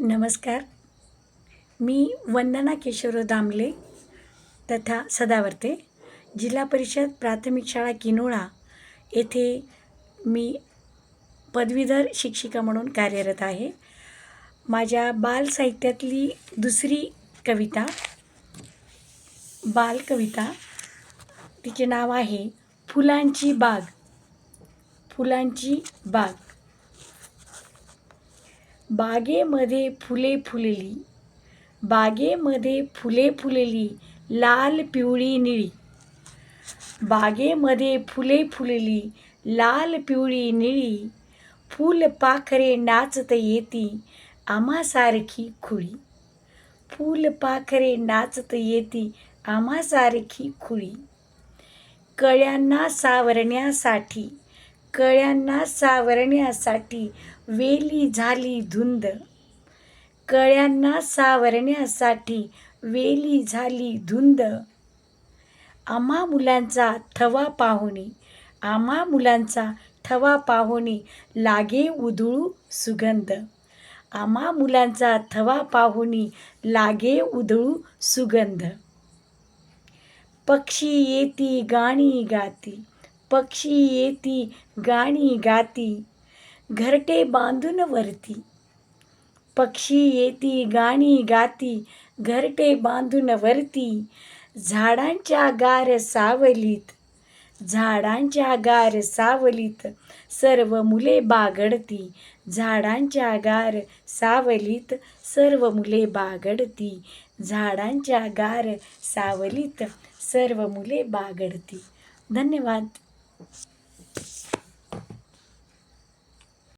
नमस्कार. मी वंदना केशवराव दामले तथा सदावर्ते, जिल्हा परिषद प्राथमिक शाळा किनोळा येथे मी पदवीधर शिक्षिका म्हणून कार्यरत आहे. माझ्या बालसाहित्यातली दुसरी कविता, बालकविता, तिचे नाव आहे फुलांची बाग. फुलांची बाग. बागेमध्ये फुले फुलली, बागेमध्ये फुले फुलली, लाल पिवळी निळी. बागेमध्ये फुले फुलली, लाल पिवळी निळी. फुलपाखरे नाचत येती, आम्हासारखी खुळी. फुलपाखरे नाचत येती, आम्हासारखी खुळी. कळ्यांना सावरण्यासाठी, कळ्यांना सावरण्यासाठी वेली झाली धुंद. कळ्यांना सावरण्यासाठी वेली झाली धुंद. आम्हा मुलांचा थवा पाहुणी, आम्हा मुलांचा थवा पाहुणी लागे उधळू सुगंध. आम्हा मुलांचा थवा पाहुणी लागे उधळू सुगंध. पक्षी येती गाणी गाती, पक्षी येती गाणी गाती, घरटे बांधून वरती. पक्षी येती गाणी गाती, घरटे बांधून वरती. झाडांच्या गार सावलीत, झाडांच्या गार सावलीत सर्व मुले बागडती. झाडांच्या गार सावलीत सर्व मुले बागडती. झाडांच्या गार सावलीत सर्व मुले बागडती. धन्यवाद.